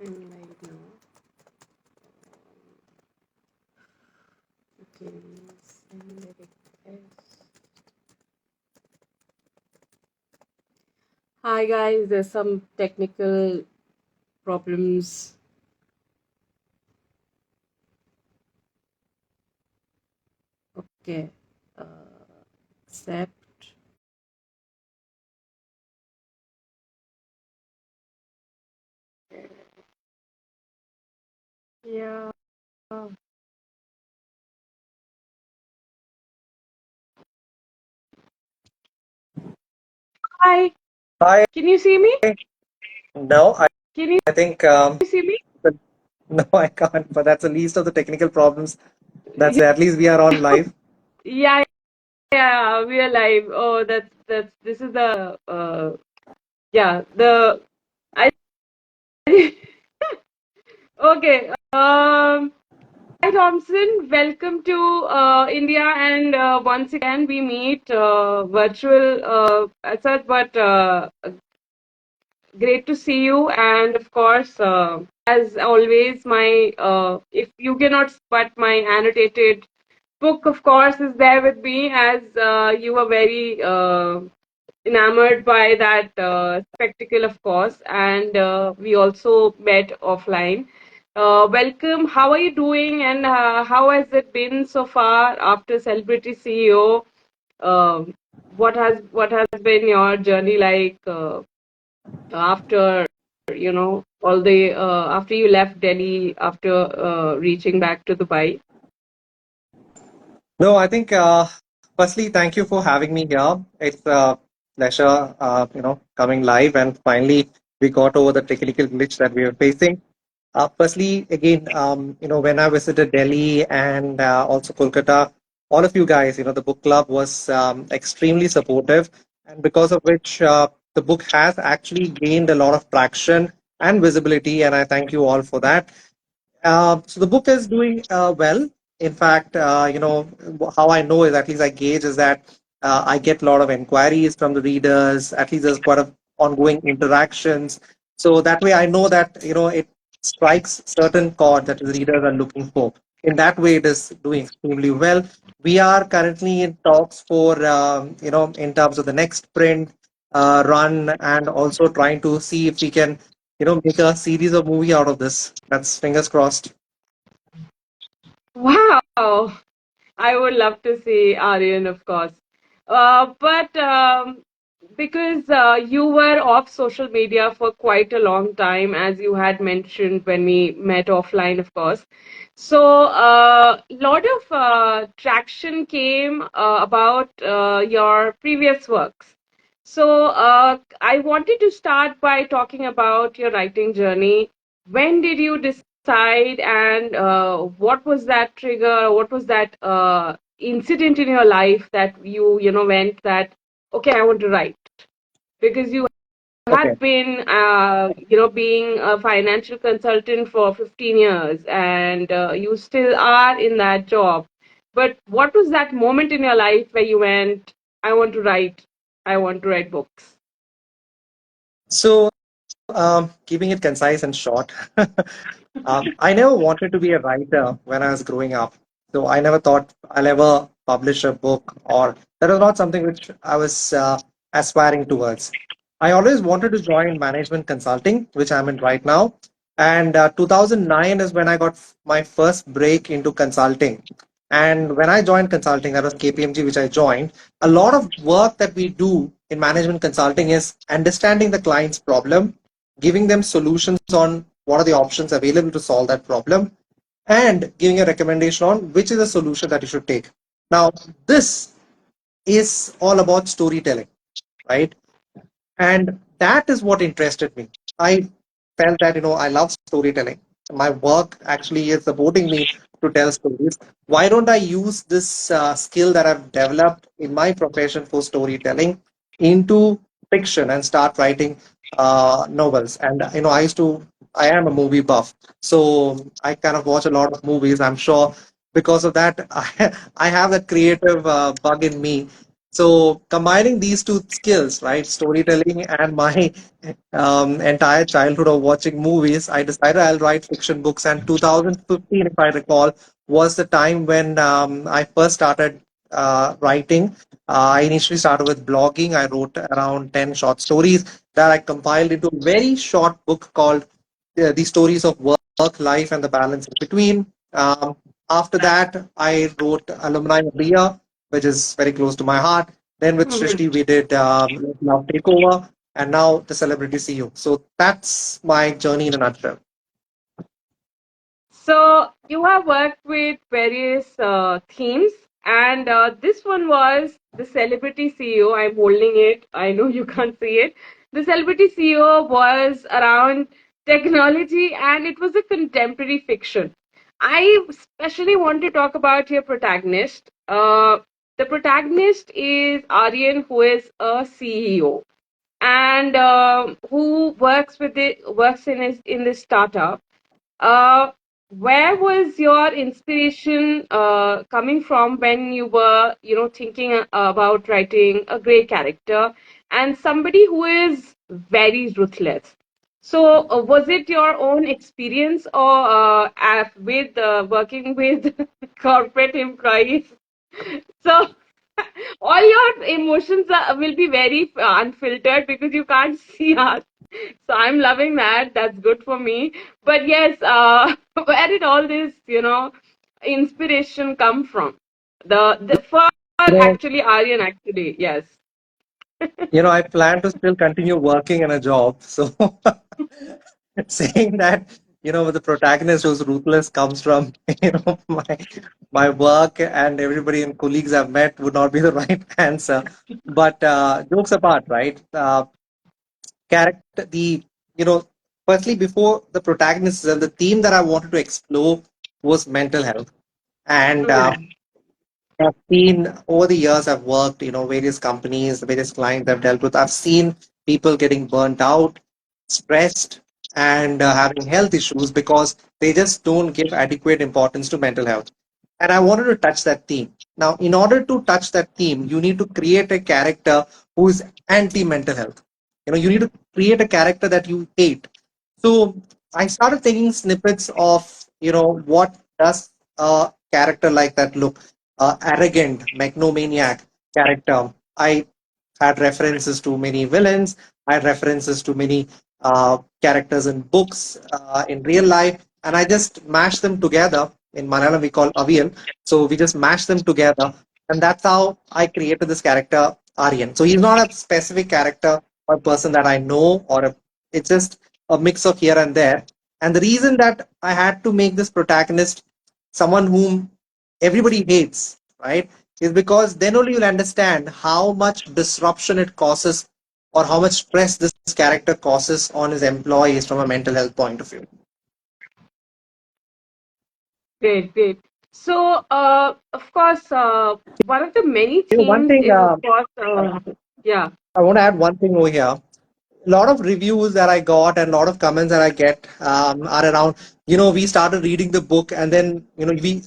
I'm right now. Okay, send the request. Hi guys, there's some technical problems. Okay, uh, accept. Yeah. Hi, Hi. can you see me? No, Can you I think see me? no, I can't. But that's the least of the technical problems. That's it. At least we are on live. Yeah, yeah, we are live. Oh, that's this is the yeah, the I okay. Hi Thompson, welcome to India, and once again we meet virtual as such, but great to see you. And of course, as always, my if you cannot, but my annotated book, of course, is there with me, as you were very enamored by that spectacle, of course, and we also met offline. Welcome. How are you doing, and how has it been so far after Celebrity CEO? Um, what has been your journey like after all the after you left Delhi after reaching back to Dubai? No, I think firstly, thank you for having me here. It's a pleasure, coming live, and finally we got over the technical glitch that we were facing. Firstly, again, when I visited Delhi and also Kolkata, all of you guys, the book club was extremely supportive, and because of which the book has actually gained a lot of traction and visibility, and I thank you all for that. So the book is doing well. In fact, how I know is, at least I gauge, is that I get a lot of inquiries from the readers. At least there's quite a ongoing interactions. So that way I know that it strikes certain chord that the readers are looking for. In that way, it is doing extremely well. We are currently in talks for in terms of the next print run, and also trying to see if we can make a series of movie out of this. That's fingers crossed. Wow, I would love to see Ariyan, of course. But because you were off social media for quite a long time, as you had mentioned when we met offline, of course. So a lot of traction came about your previous works. So I wanted to start by talking about your writing journey. When did you decide, and what was that trigger? What was that incident in your life that you went that, okay, I want to write? Because you Okay. had been being a financial consultant for 15 years, and you still are in that job. But what was that moment in your life where you went, I want to write, I want to write books? So, keeping it concise and short, I never wanted to be a writer when I was growing up. So, I never thought I'll ever publish a book, or that was not something which I was aspiring towards. I always wanted to join management consulting, which I'm in right now. And 2009 is when I got my first break into consulting. And when I joined consulting, that was KPMG, which I joined. A lot of work that we do in management consulting is understanding the client's problem, giving them solutions on what are the options available to solve that problem, and giving a recommendation on which is the solution that you should take. Now, this is all about storytelling, right? And that is what interested me. I felt that I love storytelling. My work actually is supporting me to tell stories. Why don't I use this skill that I've developed in my profession for storytelling into fiction and start writing novels? And I am a movie buff, so I kind of watch a lot of movies. I'm sure because of that, I have that creative bug in me. So combining these two skills, right, storytelling and my entire childhood of watching movies, I decided I'll write fiction books. And 2015, if I recall, was the time when I first started writing. I initially started with blogging. I wrote around 10 short stories that I compiled into a very short book called The Stories of Work, Life, and the Balance in Between. After that, I wrote Alumni of the Year, which is very close to my heart. Then with Mhm. Shrishti, we did Love Takeover, and now the Celebrity CEO. So that's my journey in a nutshell. So you have worked with various themes, and this one was the celebrity CEO. I'm holding it. I know you can't see it. The celebrity CEO was around technology, and it was a contemporary fiction. I especially want to talk about your protagonist. The protagonist is Ariyan, who is a CEO and who works in this startup. uh, where was your inspiration coming from when you were, thinking about writing a great character and somebody who is very ruthless? So, was it your own experience or with working with corporate employees? So, all your emotions will be very unfiltered because you can't see us. So I'm loving that. That's good for me. But yes, where did all this, inspiration come from? The for You know, actually Aryan actually, yes. I plan to still continue working in a job. So saying that, the protagonist who's ruthless comes from, my work and everybody and colleagues I've met would not be the right answer. But jokes apart, right? Character, firstly, before the protagonist, the theme that I wanted to explore was mental health. And Mm, I've seen over the years I've worked, various companies, various clients I've dealt with. I've seen people getting burnt out, stressed, and having health issues because they just don't give adequate importance to mental health. And I wanted to touch that theme. Now, in order to touch that theme, you need to create a character who is anti-mental health. You need to create a character that you hate. So I started taking snippets of, what does a character like that look, arrogant, megalomaniac character. I had references to many villains. I had references to many characters in books, in real life, and I just mashed them together. In Malayalam, we call Aviyal. So we just mashed them together, and that's how I created this character, Aryan. So he's not a specific character or person that I know, it's just a mix of here and there. And the reason that I had to make this protagonist someone whom everybody hates, right, is because then only you'll understand how much disruption it causes or how much stress this character causes on his employees from a mental health point of view. great, great. So, of course, one of the many One themes thing is, of course, yeah. I want to add one thing over here. Lot of reviews that I got and a lot of comments that I get are around, we started reading the book and then,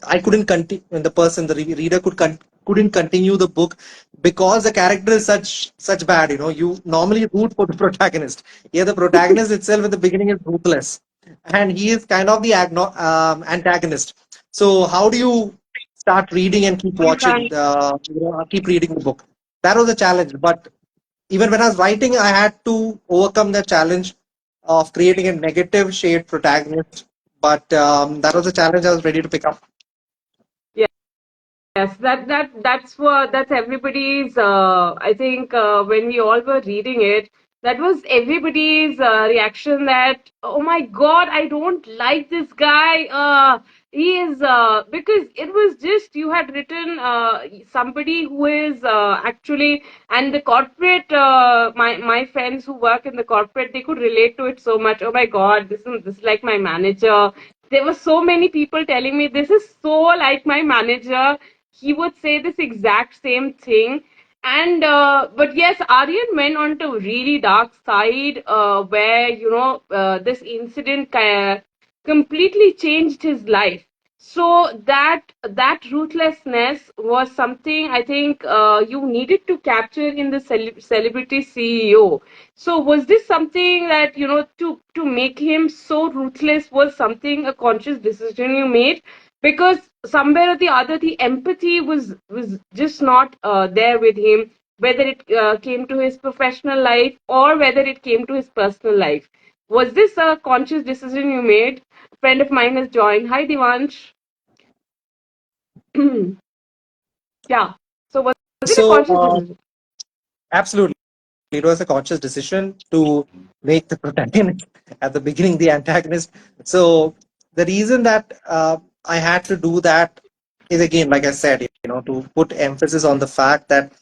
I couldn't continue, the person, the reader couldn't continue the book because the character is such bad, you normally root for the protagonist. Yeah, the protagonist itself at the beginning is ruthless and he is kind of the antagonist. So how do you start reading and keep You watching, can't. keep reading the book? That was a challenge, but even when I was writing, I had to overcome the challenge of creating a negative shade protagonist. But that was a challenge I was ready to pick up. Yes, that's everybody's. I think when we all were reading it, that was everybody's reaction. That, oh my God, I don't like this guy. He is because it was just you had written somebody who is actually, and the corporate. My friends who work in the corporate, they could relate to it so much. Oh my God, this is like my manager. There were so many people telling me this is so like my manager. He would say this exact same thing. And but yes, Aryan went on to really dark side, where this incident completely changed his life. So that ruthlessness was something I think you needed to capture in the celebrity CEO. So was this something that, to make him so ruthless was something a conscious decision you made? Because somewhere or the other, the empathy was just not there with him, whether it came to his professional life or whether it came to his personal life. Was this a conscious decision you made? A friend of mine has joined. Hi, Divansh. Yeah. So was it a So, conscious decision? absolutely, it was a conscious decision to make the protagonist at the beginning the antagonist. So, the reason that I had to do that is, again, like I said, to put emphasis on the fact that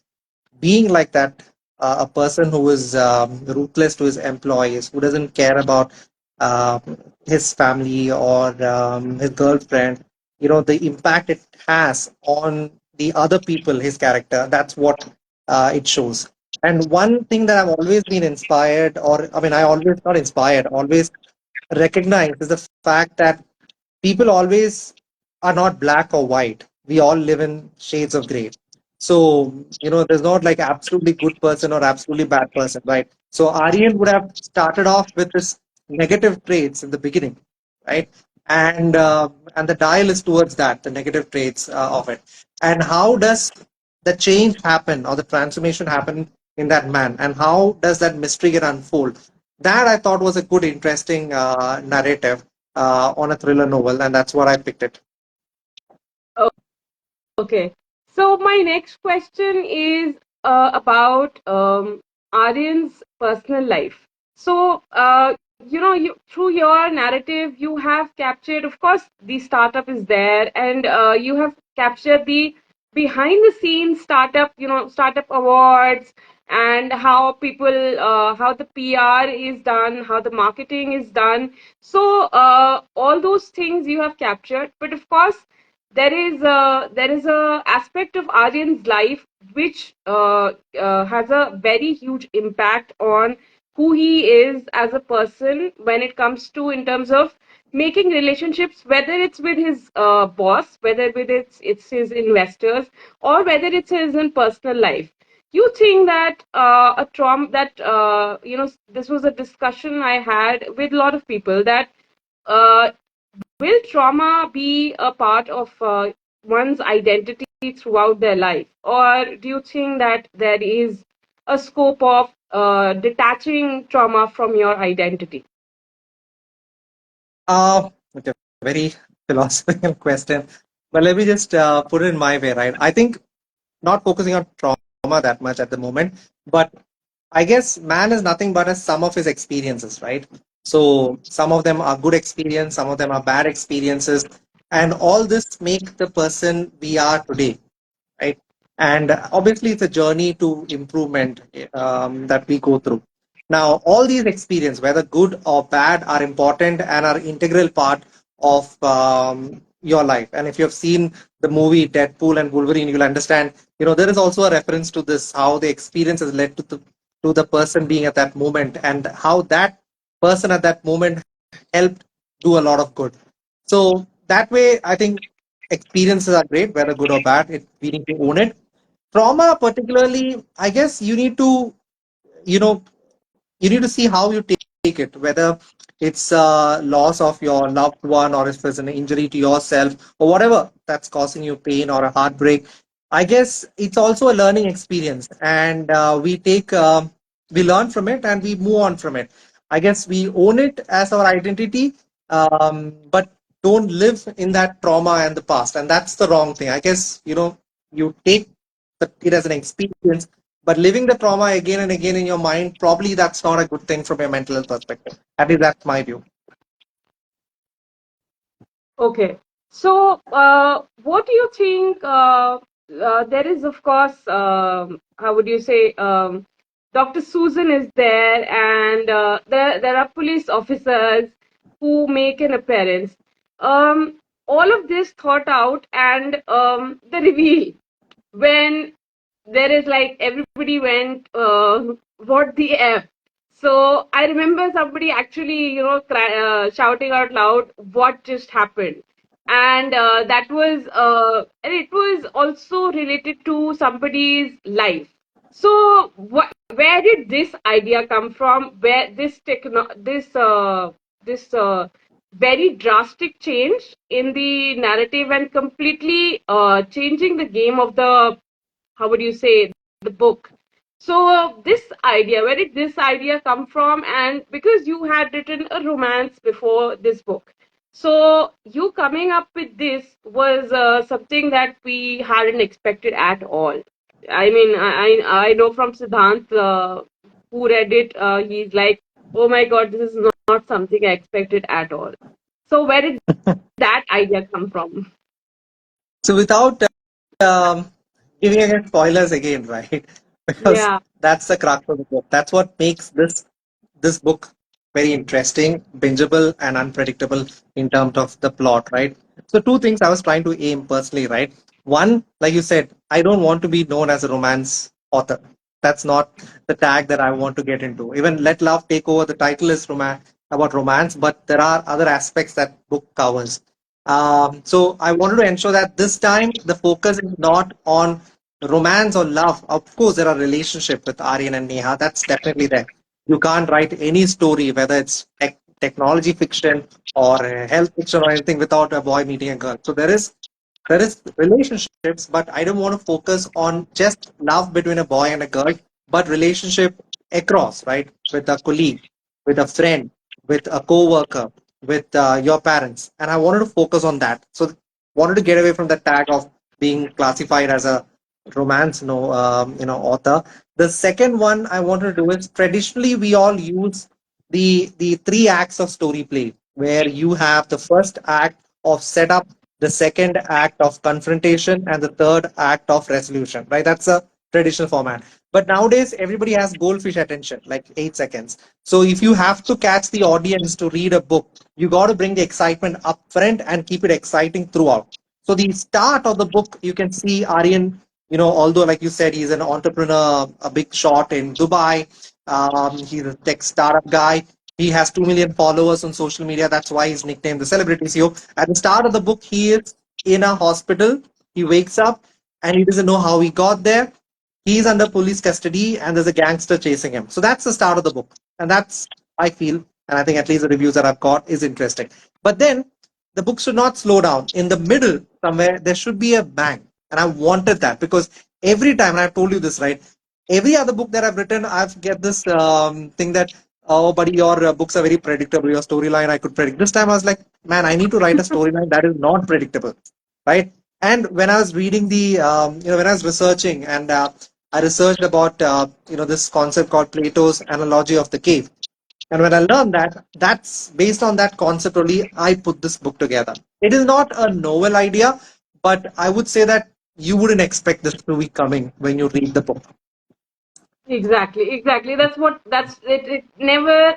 being like that, a person who is ruthless to his employees, who doesn't care about uh, his family or his girlfriend, the impact it has on the other people, his character, that's what it shows. And one thing that I've always been inspired, or I mean, I always not inspired, always recognize is the fact that people always are not black or white. We all live in shades of gray. So, there's not like absolutely good person or absolutely bad person, right? So Aryan would have started off with this negative traits in the beginning, right? And the dial is towards that, the negative traits of it. And how does the change happen or the transformation happen in that man? And how does that mystery get unfold? That I thought was a good, interesting narrative on a thriller novel, and that's what I picked it. Okay. So my next question is about Aryan's personal life. So, through your narrative, you have captured, of course, the startup is there, and you have captured the behind the scenes startup, startup awards, and how the PR is done, how the marketing is done. So, all those things you have captured, but of course, there is a aspect of Aryan's life which has a very huge impact on who he is as a person when it comes to in terms of making relationships, whether it's with his boss, whether with it's his investors, or whether it's his in personal life. You think that a trauma that this was a discussion I had with a lot of people that uh, will trauma be a part of one's identity throughout their life? Or do you think that there is a scope of detaching trauma from your identity? It's a very philosophical question, but let me just put it in my way, right? I think not focusing on trauma that much at the moment, but I guess man is nothing but a sum of his experiences, right? So some of them are good experience, some of them are bad experiences, and all this make the person we are today, right? And obviously, it's a journey to improvement that we go through. Now, all these experiences, whether good or bad, are important and are integral part of your life. And if you have seen the movie Deadpool and Wolverine, you'll understand. There is also a reference to this, how the experience has led to the person being at that moment, and how that person at that moment helped do a lot of good. So that way, I think experiences are great, whether good or bad. We need to own it. Trauma, particularly, I guess you know, you need to see how you take it, whether it's loss of your loved one or if it's an injury to yourself or whatever that's causing you pain or a heartbreak. I guess it's also a learning experience, and we learn from it and we move on from it. I guess we own it as our identity, but don't live in that trauma and the past, and that's the wrong thing. I guess you take it as an experience, but living the trauma again and again in your mind, probably that's not a good thing from a mental health perspective. At least that's my view. Okay. So, what do you think? There is, of course, how would you say? Dr. Susan is there, and there are police officers who make an appearance. Um, all of this thought out, and the reveal when there is like everybody went, what the F? So I remember somebody actually, shouting out loud, what just happened? and and it was also related to somebody's life. So where did this idea come from? Where this very drastic change in the narrative and completely changing the game of the, how would you say, the book. So this idea, where did this idea come from? And because you had written a romance before this book, so you coming up with this was something that we hadn't expected at all. I mean, I know from Siddhant, who read it, he's like, oh my God, this is not something I expected at all. So where did that idea come from? So without giving again spoilers again, right? Because Yeah, that's the crux of the book. That's what makes this book very interesting, bingeable, and unpredictable in terms of the plot, right? So two things I was trying to aim personally, right? One, like you said, I don't want to be known as a romance author. That's not the tag that I want to get into. Even Let Love Take Over, the title is about romance, but there are other aspects that book covers. So I wanted to ensure that this time the focus is not on romance or love. Of course, there are relationships with Aryan and Neha. That's definitely there. You can't write any story, whether it's technology fiction or health fiction or anything, without a boy meeting a girl. So there is relationships, but I don't want to focus on just love between a boy and a girl, but relationship across, right? With a colleague, with a friend, with a co-worker, with your parents, and I wanted to focus on that. So wanted to get away from the tag of being classified as a romance, no, author. The second one I wanted to do is, traditionally we all use the three acts of story play, where you have the first act of setup, the second act of confrontation, and the third act of resolution, right? That's a traditional format. But nowadays everybody has goldfish attention, like 8 seconds. So if you have to catch the audience to read a book, you got to bring the excitement up front and keep it exciting throughout. So the start of the book, you can see Aryan, although like you said, he's an entrepreneur, a big shot in Dubai. He's a tech startup guy. He has 2 million followers on social media. That's why he's nicknamed the Celebrity CEO. At the start of the book, he is in a hospital. He wakes up and he doesn't know how he got there. He's under police custody and there's a gangster chasing him. So that's the start of the book. And that's, I feel, and I think at least the reviews that I've got is interesting. But then the book should not slow down. In the middle, somewhere, there should be a bang. And I wanted that because every time, and I've told you this, right? Every other book that I've written, I've get this thing that, oh, buddy, your books are very predictable. Your storyline, I could predict. This time I was like, man, I need to write a storyline that is not predictable, right? And when I was reading when I was researching and I researched about, this concept called Plato's analogy of the cave. And when I learned that, that's based on that concept only, I put this book together. It is not a novel idea, but I would say that you wouldn't expect this to be coming when you read the book. exactly, exactly. That's it. It never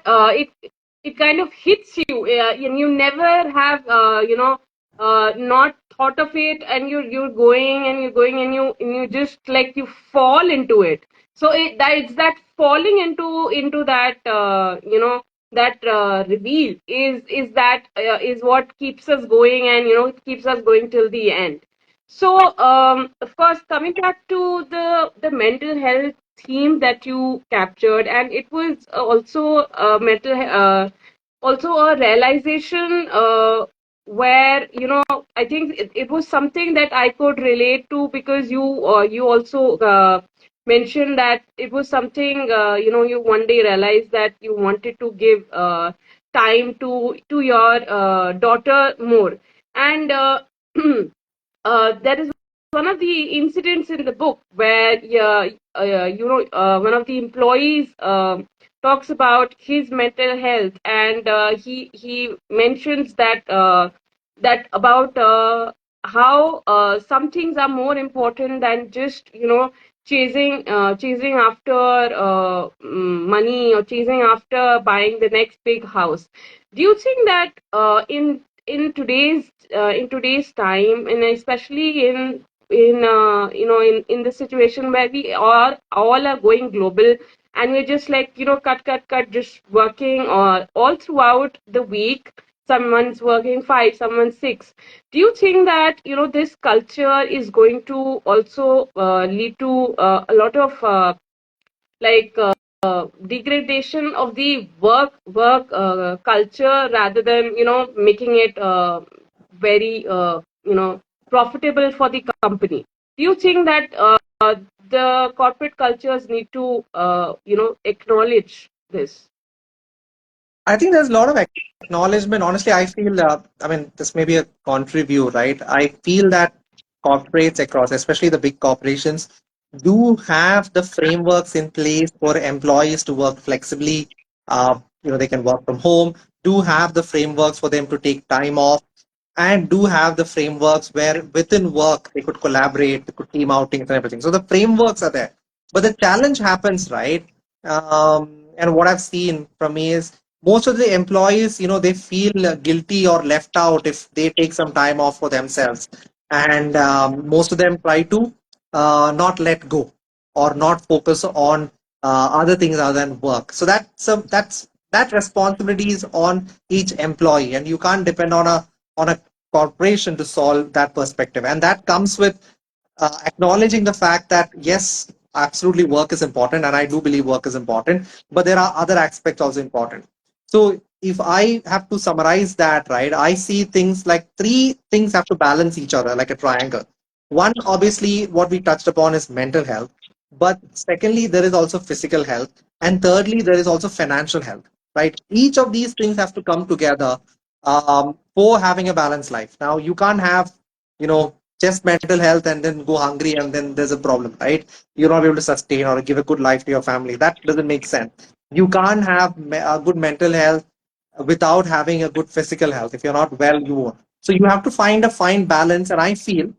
it kind of hits you, and you never have not thought of it, and you're going and you're going and you just like you fall into it. So it's that falling into that that reveal is what keeps us going, and it keeps us going till the end. So, of course, coming back to the mental health theme that you captured, and it was also also a realization where I think it was something that I could relate to, because you also mentioned that it was something you one day realized that you wanted to give time to your daughter more, and there is one of the incidents in the book where one of the employees talks about his mental health, and he mentions that about how some things are more important than just chasing after money, or chasing after buying the next big house. Do you think that in today's time, and especially in the situation where we all are going global, and we're just like cut just working all throughout the week, someone's working 5, someone's 6. Do you think that this culture is going to also lead to a lot of like degradation of the work culture, rather than making it very profitable for the company? Do you think that the corporate cultures need to acknowledge this? I think there's a lot of acknowledgement. Honestly, I feel, I mean, this may be a contrary view, right? I feel that corporates across, especially the big corporations, do have the frameworks in place for employees to work flexibly. They can work from home, do have the frameworks for them to take time off, and do have the frameworks where within work they could collaborate, they could team outings and everything. So the frameworks are there. But the challenge happens, right? And what I've seen from me is most of the employees, they feel guilty or left out if they take some time off for themselves. And most of them try to not let go or not focus on other things other than work. So that responsibility is on each employee, and you can't depend on a corporation to solve that perspective. And that comes with acknowledging the fact that yes, absolutely work is important, and I do believe work is important, but there are other aspects also important. So if I have to summarize that, right, I see things like three things have to balance each other like a triangle. One, obviously, what we touched upon is mental health, but secondly, there is also physical health, and thirdly, there is also financial health, right? Each of these things have to come together for having a balanced life. Now, you can't have, just mental health and then go hungry and then there's a problem, right? You're not able to sustain or give a good life to your family. That doesn't make sense. You can't have a good mental health without having a good physical health. If you're not well, you won't. So you have to find a fine balance. And I feel,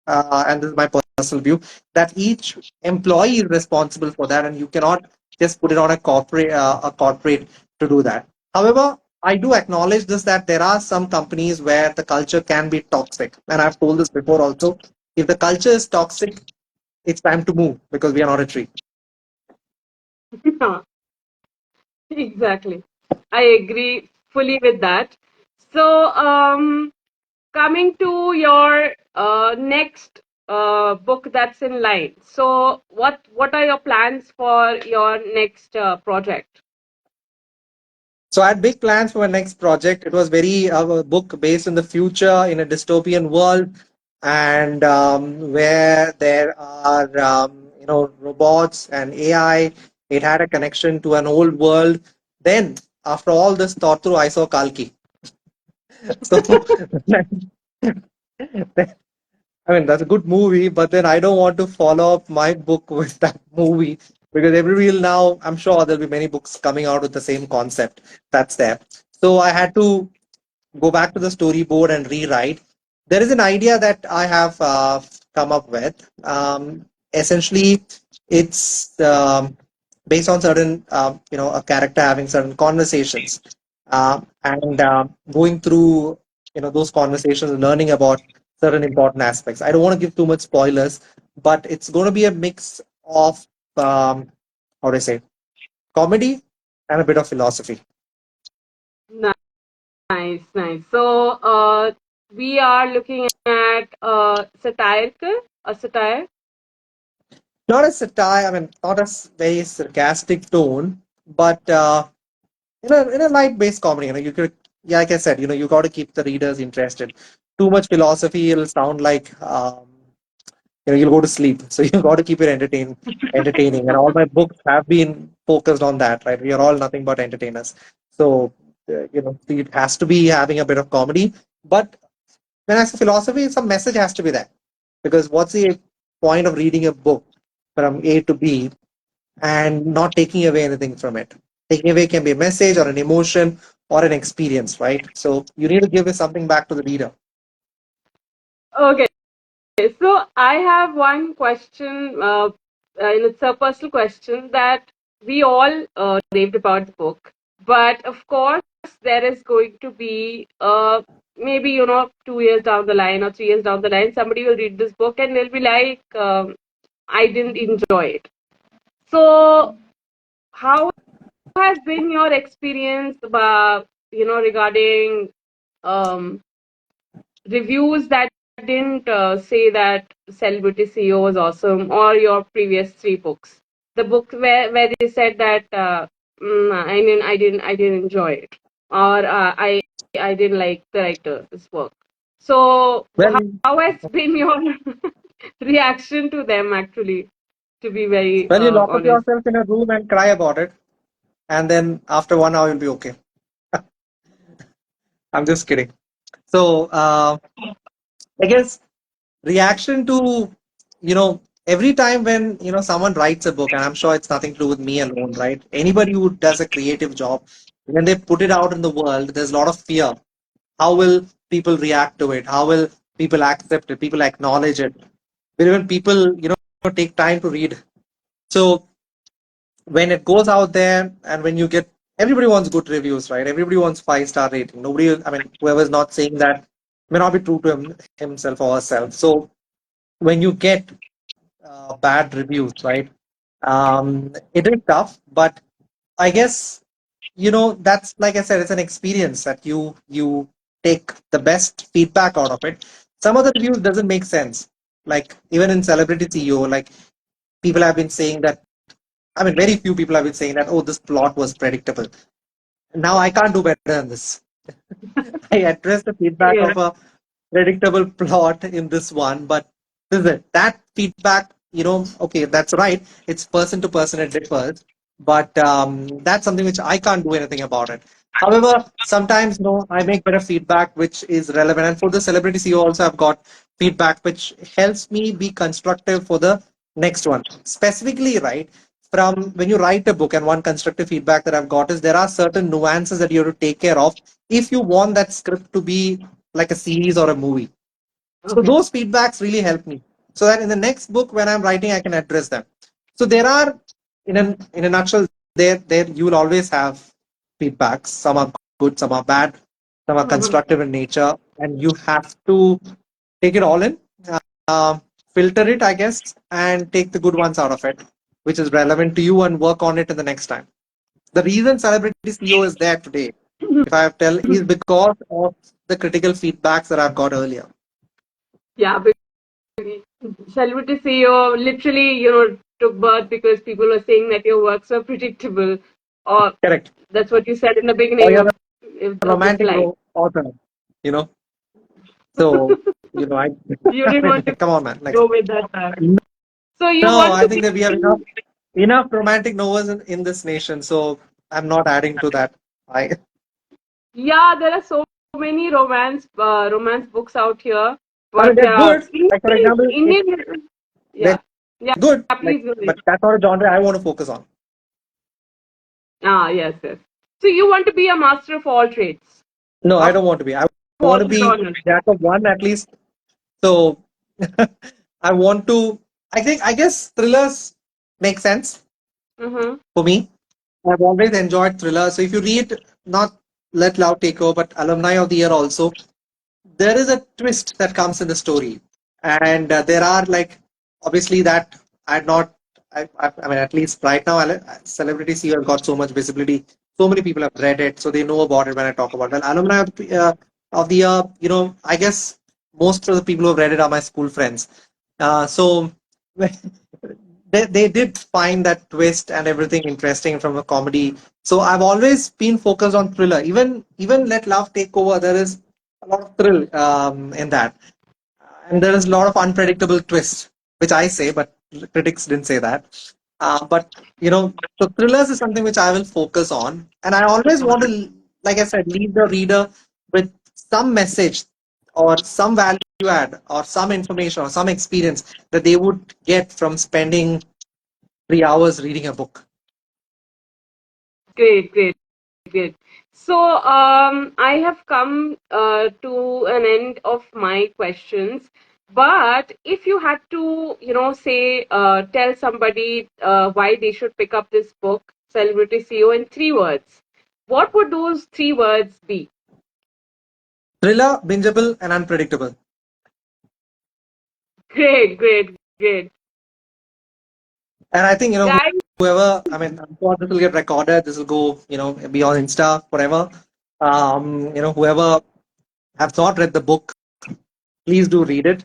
and this is my personal view, that each employee is responsible for that, and you cannot just put it on a corporate to do that. However, I do acknowledge this that there are some companies where the culture can be toxic, and I've told this before also. If the culture is toxic, it's time to move because we are not a tree. Exactly. I agree fully with that. So, coming to your next book that's in line. So, what are your plans for your next project? So I had big plans for my next project. It was very a book based in the future in a dystopian world, and where there are robots and AI. It had a connection to an old world. Then, after all this thought through, I saw Kalki. So I mean, that's a good movie, but then I don't want to follow up my book with that movie because every reel now, I'm sure there'll be many books coming out with the same concept that's there. So I had to go back to the storyboard and rewrite. There is an idea that I have come up with. Essentially, it's based on certain, a character having certain conversations, and going through, those conversations and learning about certain important aspects. I don't want to give too much spoilers, but it's going to be a mix of, how do I say, comedy and a bit of philosophy. Nice, nice. So, we are looking at satirical, a satire. Not a satire, I mean, not a very sarcastic tone, but in a light-based comedy, you could, yeah, like I said, you got to keep the readers interested. Too much philosophy, it'll sound like, you'll go to sleep. So you got to keep it entertaining. And all my books have been focused on that, right? We are all nothing but entertainers. So, it has to be having a bit of comedy. But when I say philosophy, some message has to be there. Because what's the point of reading a book from A to B and not taking away anything from it? Taking away can be a message or an emotion or an experience, right? So you need to give something back to the reader. Okay. So I have one question, and it's a personal question that we all raved about the book, but of course there is going to be maybe 2 years down the line or 3 years down the line, somebody will read this book and they'll be like, I didn't enjoy it. So how has been your experience, regarding um, reviews that didn't say that Celebrity CEO was awesome, or your previous three books. The book where they said that I didn't enjoy it, or I didn't like the writer's work. So Well, how has been your reaction to them actually? To be very well, you lock up honest. yourself in a room and cry about it, and then after 1 hour you'll be okay. I'm just kidding. So I guess reaction to every time when someone writes a book, and I'm sure it's nothing to do with me alone, right? Anybody who does a creative job, when they put it out in the world, there's a lot of fear. How will people react to it? How will people accept it? People acknowledge it? Will even people take time to read? So when it goes out there, and when you get, everybody wants good reviews, right? Everybody wants 5-star rating. Nobody, I mean, whoever's not saying that may not be true to himself or herself. So when you get bad reviews, right? It is tough, but I guess that's, like I said, it's an experience that you take the best feedback out of it. Some of the reviews doesn't make sense. Like even in Celebrity CEO, like people have been saying that. I mean, very few people have been saying that, oh, this plot was predictable. Now I can't do better than this. I addressed the feedback Yeah. of a predictable plot in this one, but this is it. That feedback, okay, that's right. It's person to person, it differs, but that's something which I can't do anything about it. However, sometimes, I make better feedback which is relevant. And for the Celebrity CEO, also, I've got feedback which helps me be constructive for the next one. Specifically, right, from when you write a book, and one constructive feedback that I've got is there are certain nuances that you have to take care of if you want that script to be like a series or a movie. So Okay. those feedbacks really help me, so that in the next book when I'm writing, I can address them. So there are, in a nutshell, there you will always have feedbacks. Some are good, some are bad, some are Mhm. constructive in nature, and you have to take it all in, uh, filter it, I guess, and take the good ones out of it, which is relevant to you, and work on it in the next time. The reason Celebrity CEO is there today, if I have to tell, is because of the critical feedbacks that I've got earlier. Yeah, Celebrity CEO literally, took birth because people were saying that your works were predictable, or Correct. that's what you said in the Or beginning you're of the romantic slide. author, you know. So, I You didn't want to come on, man. Like, go with that path. So you no, want I to think that we have be. enough romantic novels in this nation. So I'm not adding to that. Yeah, there are so many romance books out here, I mean, but they're good. Like for Indian, example, Indian, they're yeah, yeah, good. Like, please go ahead. but that's not a genre I want to focus on. Ah, yes, yes. So you want to be a master of all trades, No, I of don't want to be. I all want to the be genres. jack of one at least. So I want to. I guess thrillers make sense Mm-hmm. for me. I've always enjoyed thrillers. So if you read not Let Love Take Over, but Alumni of the Year also, there is a twist that comes in the story, and there are, like, obviously that I'm not. I mean, at least right now, Celebrity CEO has got so much visibility. So many people have read it, so they know about it when I talk about it. Well, Alumni of the Year, I guess most of the people who have read it are my school friends. So they did find that twist and everything interesting from a comedy. So I've always been focused on thriller. Even Let Love Take Over, there is a lot of thrill in that, and there is a lot of unpredictable twist, which I say, but critics didn't say that. But so thrillers is something which I will focus on, and I always want to, like I said, leave the reader with some message or some value add or some information or some experience that they would get from spending 3 hours reading a book. Great, great, great. So, I have come to an end of my questions. But if you had to, say, tell somebody why they should pick up this book, Celebrity CEO, in 3 words, what would those 3 words be? Thriller, bingeable, and unpredictable. Great, great, great. And I think, Guys, whoever, I mean, I'm sure this will get recorded. This will go, be on Insta forever. Whoever have not read the book, please do read it.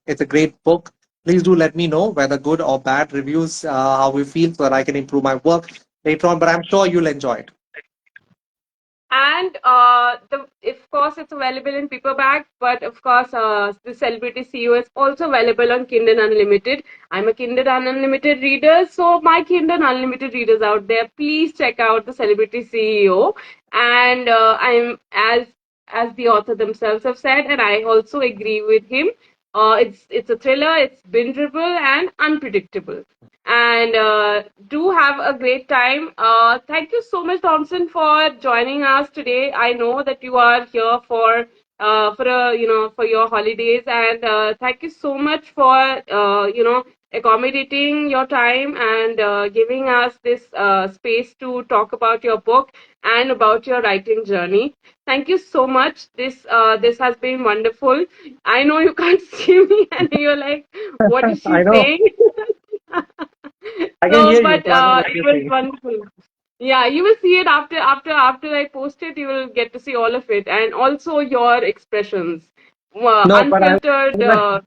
It's a great book. Please do let me know whether good or bad reviews, how we feel, so that I can improve my work later on. But I'm sure you'll enjoy it. And of course, it's available in paperback, but of course, the Celebrity CEO is also available on Kindle Unlimited. I'm a Kindle Unlimited reader, so my Kindle Unlimited readers out there, please check out the Celebrity CEO. And I'm as the author themselves have said, and I also agree with him. It's a thriller. It's bingeable and unpredictable. And do have a great time. Thank you so much, Thompson, for joining us today. I know that you are here for your holidays, and thank you so much for accommodating your time and giving us this space to talk about your book and about your writing journey. Thank you so much. This has been wonderful. I know you can't see me, and you're like, what is she I know. saying? I can So, hear you, but so I know what it you're was saying. wonderful. Yeah, you will see it after I post it. You will get to see all of it, and also your expressions, No, but unfiltered, would like,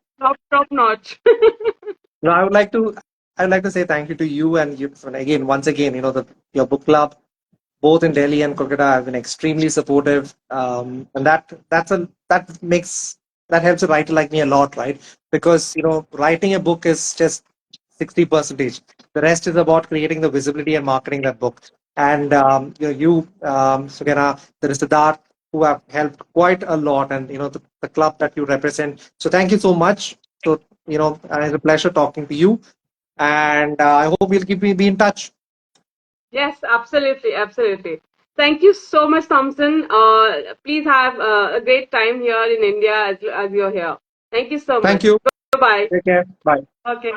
top notch. no, I would like to say thank you to you and you, and again, once again, your book club, both in Delhi and Kolkata, have been extremely supportive, and that helps a writer like me a lot, right? Because writing a book is just 60 percentage. The rest is about creating the visibility and marketing that book. And Sukaina, there is Siddharth, who have helped quite a lot, and the club that you represent. So thank you so much. So it's a pleasure talking to you, and I hope we'll be in touch. Yes, absolutely, absolutely. Thank you so much, Thompson. Please have a great time here in India as you're here. Thank you so Thank much. you. Bye. Take care. Bye. Okay.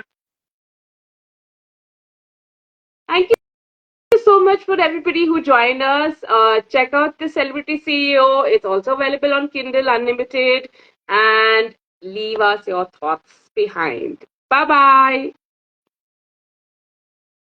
Thank you so much for everybody who joined us. Check out the Celebrity CEO. It's also available on Kindle Unlimited. And leave us your thoughts behind. Bye bye.